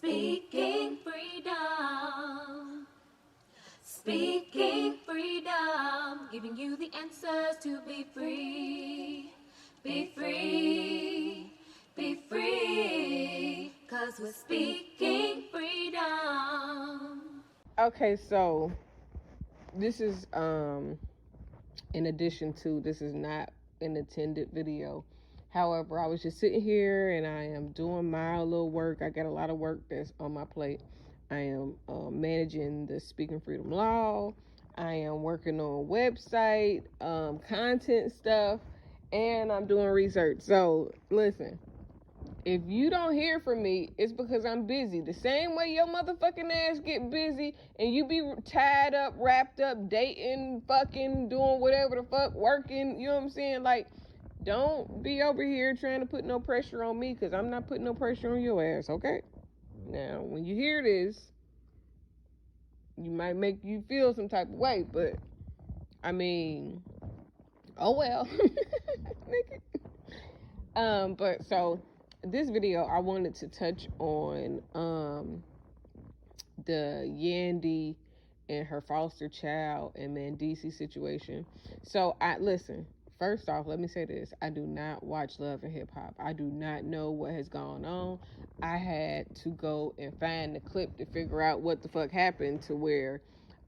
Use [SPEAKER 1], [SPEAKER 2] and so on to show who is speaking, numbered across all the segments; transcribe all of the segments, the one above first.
[SPEAKER 1] Speaking freedom. Speaking freedom. Giving you the answers to be free. Be free. Be free. 'Cause we're speaking freedom.
[SPEAKER 2] Okay, so this is in addition to, this is not an intended video. However, I was just sitting here and I am doing my little work. I got a lot of work that's on my plate. I am managing the Speaking Freedom Law. I am working on website, content stuff, and I'm doing research. So listen, if you don't hear from me, it's because I'm busy. The same way your motherfucking ass get busy and you be tied up, wrapped up, dating, fucking, doing whatever the fuck, working, you know what I'm saying? Like, don't be over here trying to put no pressure on me, because I'm not putting no pressure on your ass, okay? Now, when you hear this, you might make you feel some type of way, but, I mean, oh well. But, so, this video, I wanted to touch on the Yandy and her foster child and Mendici situation. So, listen. First off, let me say this. I do not watch Love and Hip Hop. I do not know what has gone on. I had to go and find the clip to figure out what the fuck happened to where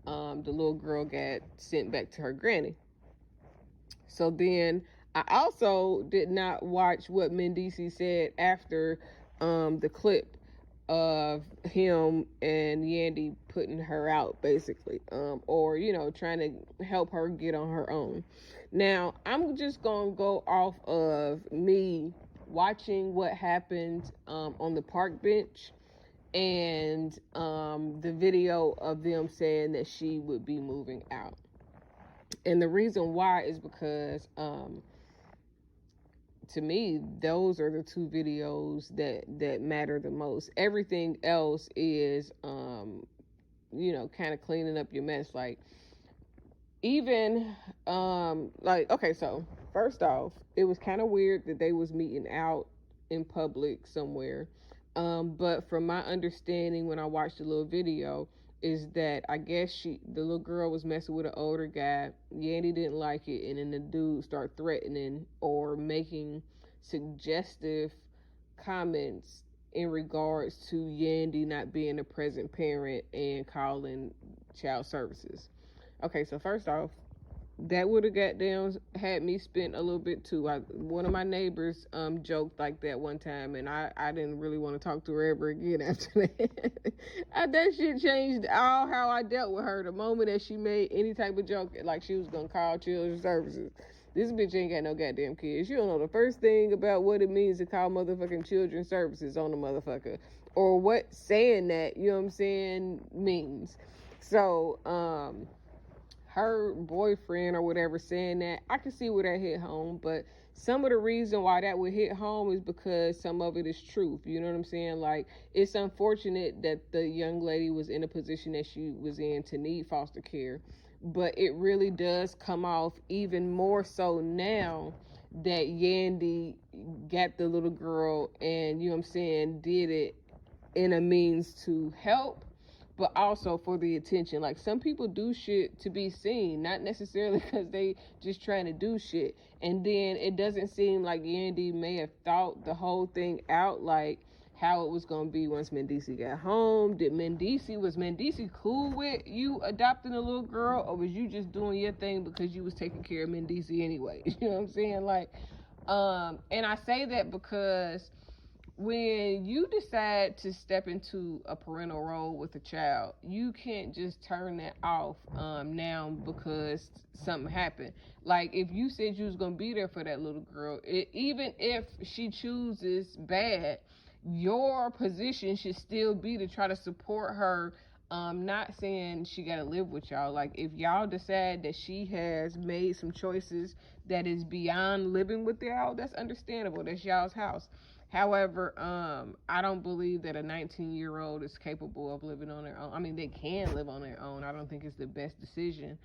[SPEAKER 2] the little girl got sent back to her granny. So then I also did not watch what Mendici said after the clip of him and Yandy putting her out, basically, or, you know, trying to help her get on her own. Now, I'm just gonna go off of me watching what happened on the park bench and the video of them saying that she would be moving out. And the reason why is because to me, those are the two videos that matter the most. Everything else is, you know, kind of cleaning up your mess. Like, even, like, okay, so first off, it was kind of weird that they was meeting out in public somewhere. But from my understanding, when I watched the little video, is that I guess the little girl was messing with an older guy. Yandy didn't like it, and then the dude started threatening or making suggestive comments in regards to Yandy not being a present parent and calling child services. Okay, so first off, that would have goddamn had me spent a little bit too. One of my neighbors joked like that one time, and I didn't really want to talk to her ever again after that. That shit changed all how I dealt with her the moment that she made any type of joke like she was gonna call children's services. This bitch ain't got no goddamn kids. You don't know the first thing about what it means to call motherfucking children's services on a motherfucker, or what saying that, you know what I'm saying, means. So her boyfriend or whatever saying that, I can see where that hit home, but some of the reason why that would hit home is because some of it is truth. You know what I'm saying? Like, it's unfortunate that the young lady was in a position that she was in to need foster care, but it really does come off even more so now that Yandy got the little girl and, you know what I'm saying, did it in a means to help, but also for the attention. Like, some people do shit to be seen, not necessarily because they just trying to do shit. And then it doesn't seem like Yandy may have thought the whole thing out, like how it was going to be once Mendici got home. Was Mendici cool with you adopting a little girl, or was you just doing your thing because you was taking care of Mendici anyway? You know what I'm saying? Like, and I say that because when you decide to step into a parental role with a child, you can't just turn that off now because something happened. Like, if you said you was going to be there for that little girl, even if she chooses bad, your position should still be to try to support her. Not saying she got to live with y'all. Like, if y'all decide that she has made some choices that is beyond living with y'all, that's understandable. That's y'all's house. However, I don't believe that a 19-year-old is capable of living on their own. I mean, they can live on their own. I don't think it's the best decision,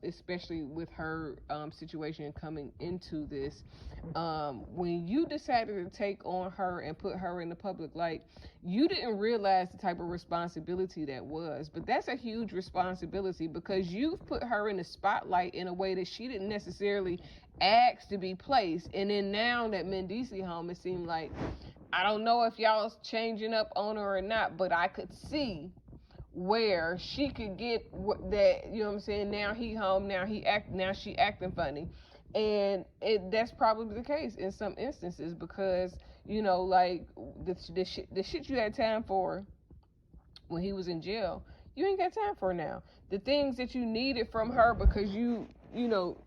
[SPEAKER 2] especially with her situation coming into this. When you decided to take on her and put her in the public light, you didn't realize the type of responsibility that was. But that's a huge responsibility because you've put her in the spotlight in a way that she didn't necessarily asked to be placed. And then now that Medici home, it seemed like, I don't know if y'all's changing up on her or not, but I could see where she could get that, you know what I'm saying, now he home, now she acting funny. And that's probably the case in some instances because, you know, like the shit you had time for when he was in jail, you ain't got time for now. The things that you needed from her because you know,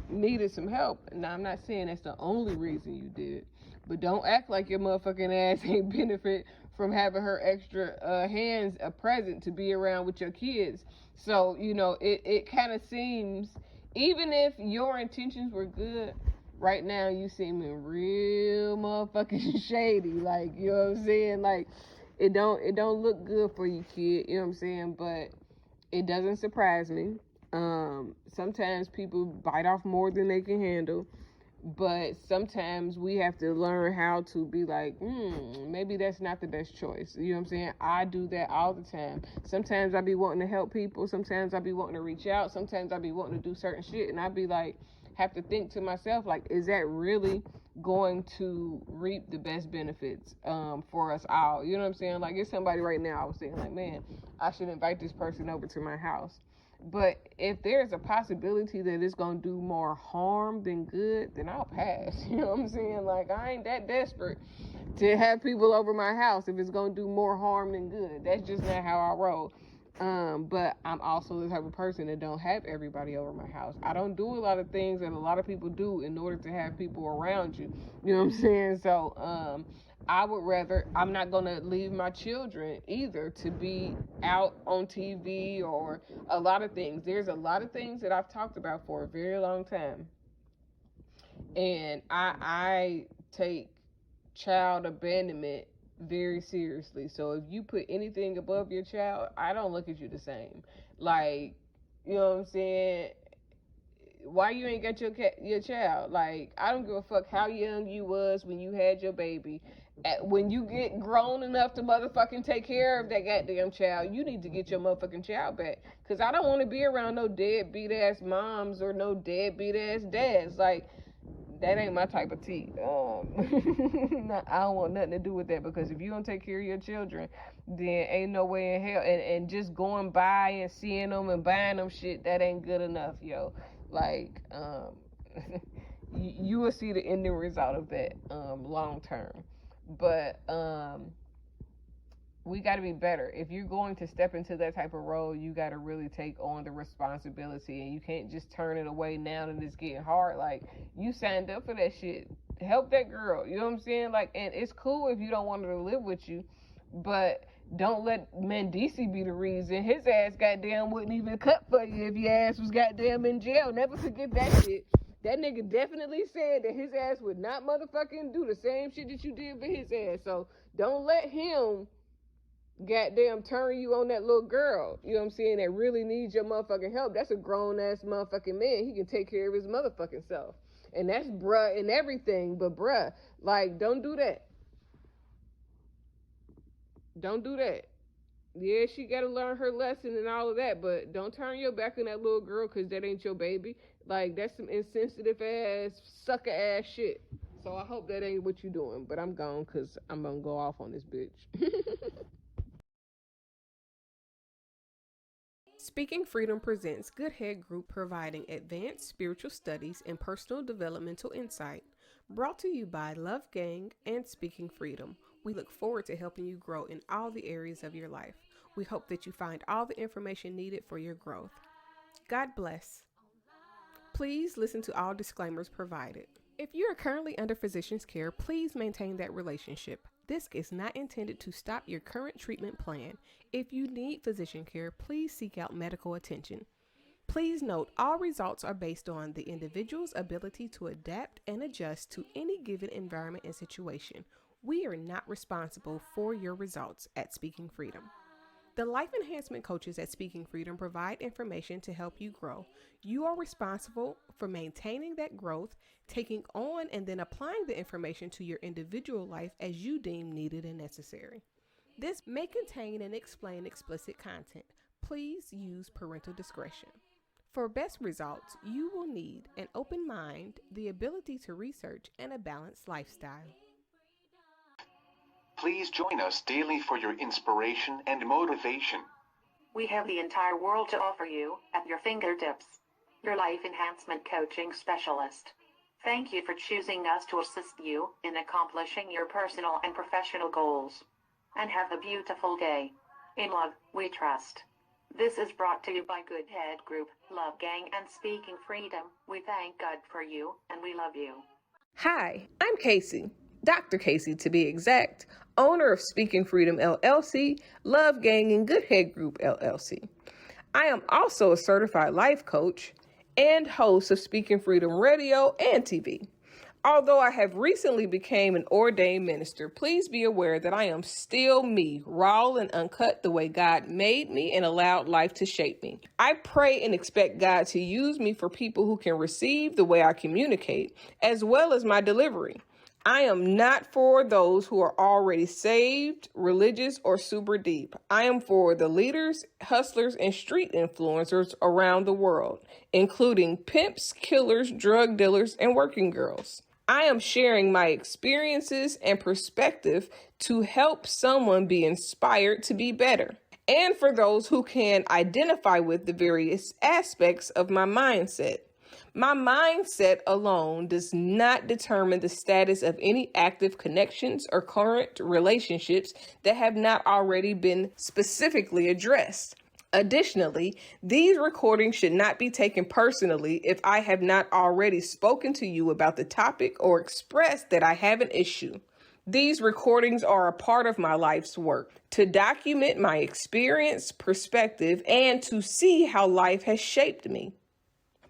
[SPEAKER 2] needed some help. Now, I'm not saying that's the only reason you did it, but don't act like your motherfucking ass ain't benefit from having her extra hands present to be around with your kids. So, you know, it kind of seems, even if your intentions were good, right now you seeming real motherfucking shady. Like, you know what I'm saying? Like, it don't look good for you, kid. You know what I'm saying? But it doesn't surprise me. Sometimes people bite off more than they can handle, but sometimes we have to learn how to be like, maybe that's not the best choice. You know what I'm saying? I do that all the time. Sometimes I be wanting to help people. Sometimes I be wanting to reach out. Sometimes I be wanting to do certain shit, and I be like, have to think to myself, like, is that really going to reap the best benefits for us all? You know what I'm saying? Like, it's somebody right now, I was saying, like, man, I should invite this person over to my house. But if there's a possibility that it's going to do more harm than good, then I'll pass. You know what I'm saying? Like, I ain't that desperate to have people over my house if it's going to do more harm than good. That's just not how I roll. But I'm also the type of person that don't have everybody over my house. I don't do a lot of things that a lot of people do in order to have people around you. You know what I'm saying? So, I would rather, I'm not going to leave my children either to be out on TV or a lot of things. There's a lot of things that I've talked about for a very long time. And I take child abandonment very seriously. So if you put anything above your child, I don't look at you the same. Like, you know what I'm saying? Why you ain't got your child? Like, I don't give a fuck how young you was when you had your baby. When you get grown enough to motherfucking take care of that goddamn child, you need to get your motherfucking child back. Because I don't want to be around no deadbeat ass moms or no deadbeat ass dads. Like, that ain't my type of tea. I don't want nothing to do with that, because if you don't take care of your children, then ain't no way in hell. And just going by and seeing them and buying them shit, that ain't good enough, yo. Like, you will see the ending result of that long term. But we got to be better. If you're going to step into that type of role, you got to really take on the responsibility, and you can't just turn it away now that it's getting hard. Like, you signed up for that shit. Help that girl. You know what I'm saying? Like, and it's cool if you don't want her to live with you, but don't let Medici be the reason. His ass goddamn wouldn't even cut for you if your ass was goddamn in jail. Never forget that shit. That nigga definitely said that his ass would not motherfucking do the same shit that you did for his ass. So don't let him goddamn turn you on that little girl, you know what I'm saying, that really needs your motherfucking help. That's a grown ass motherfucking man. He can take care of his motherfucking self. And that's bruh and everything, but bruh, like, don't do that. Don't do that. Yeah, she gotta learn her lesson and all of that, but don't turn your back on that little girl, because that ain't your baby. Like, that's some insensitive ass, sucker ass shit. So I hope that ain't what you doing, but I'm gone, because I'm gonna go off on this bitch.
[SPEAKER 3] Speaking Freedom presents Good Head Group, providing advanced spiritual studies and personal developmental insight. Brought to you by Love Gang and Speaking Freedom. We look forward to helping you grow in all the areas of your life. We hope that you find all the information needed for your growth. God bless. Please listen to all disclaimers provided. If you are currently under physician's care, please maintain that relationship. This is not intended to stop your current treatment plan. If you need physician care, please seek out medical attention. Please note, all results are based on the individual's ability to adapt and adjust to any given environment and situation. We are not responsible for your results at Speaking Freedom. The life enhancement coaches at Speaking Freedom provide information to help you grow. You are responsible for maintaining that growth, taking on and then applying the information to your individual life as you deem needed and necessary. This may contain and explain explicit content. Please use parental discretion. For best results, you will need an open mind, the ability to research, and a balanced lifestyle.
[SPEAKER 4] Please join us daily for your inspiration and motivation.
[SPEAKER 5] We have the entire world to offer you at your fingertips. Your life enhancement coaching specialist. Thank you for choosing us to assist you in accomplishing your personal and professional goals. And have a beautiful day. In love, we trust. This is brought to you by Good Head Group, Love Gang, and Speaking Freedom. We thank God for you, and we love you.
[SPEAKER 2] Hi, I'm Kaci, Dr. Kaci to be exact, owner of Speaking Freedom LLC, Love Gang, and Good Head Group LLC. I am also a certified life coach and host of Speaking Freedom Radio and TV. Although I have recently become an ordained minister, please be aware that I am still me, raw and uncut the way God made me and allowed life to shape me. I pray and expect God to use me for people who can receive the way I communicate, as well as my delivery. I am not for those who are already saved, religious, or super deep. I am for the leaders, hustlers, and street influencers around the world, including pimps, killers, drug dealers, and working girls. I am sharing my experiences and perspective to help someone be inspired to be better. And for those who can identify with the various aspects of my mindset. My mindset alone does not determine the status of any active connections or current relationships that have not already been specifically addressed. Additionally, these recordings should not be taken personally if I have not already spoken to you about the topic or expressed that I have an issue. These recordings are a part of my life's work to document my experience, perspective, and to see how life has shaped me.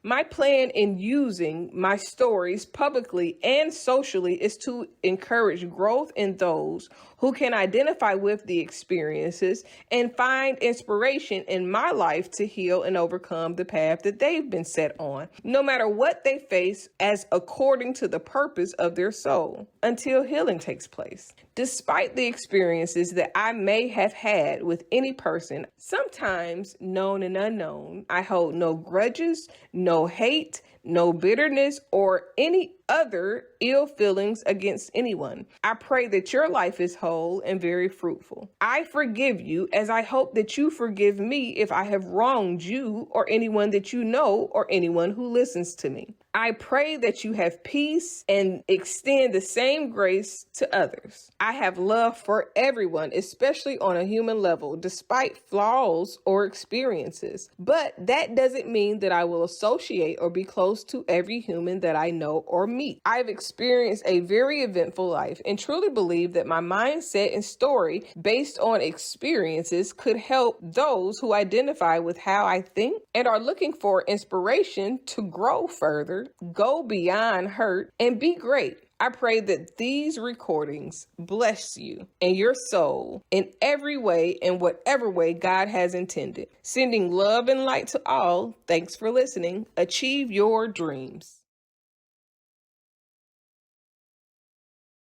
[SPEAKER 2] My plan in using my stories publicly and socially is to encourage growth in those who can identify with the experiences and find inspiration in my life to heal and overcome the path that they've been set on, no matter what they face, as according to the purpose of their soul, until healing takes place. Despite the experiences that I may have had with any person, sometimes known and unknown, I hold no grudges, no hate, no bitterness, or any other ill feelings against anyone. I pray that your life is whole and very fruitful. I forgive you as I hope that you forgive me if I have wronged you or anyone that you know or anyone who listens to me. I pray that you have peace and extend the same grace to others. I have love for everyone, especially on a human level, despite flaws or experiences. But that doesn't mean that I will associate or be close to every human that I know or meet. I've experienced a very eventful life and truly believe that my mindset and story based on experiences could help those who identify with how I think and are looking for inspiration to grow further, go beyond hurt, and be great. I pray that these recordings bless you and your soul in every way and whatever way God has intended. Sending love and light to all. Thanks for listening. Achieve your dreams.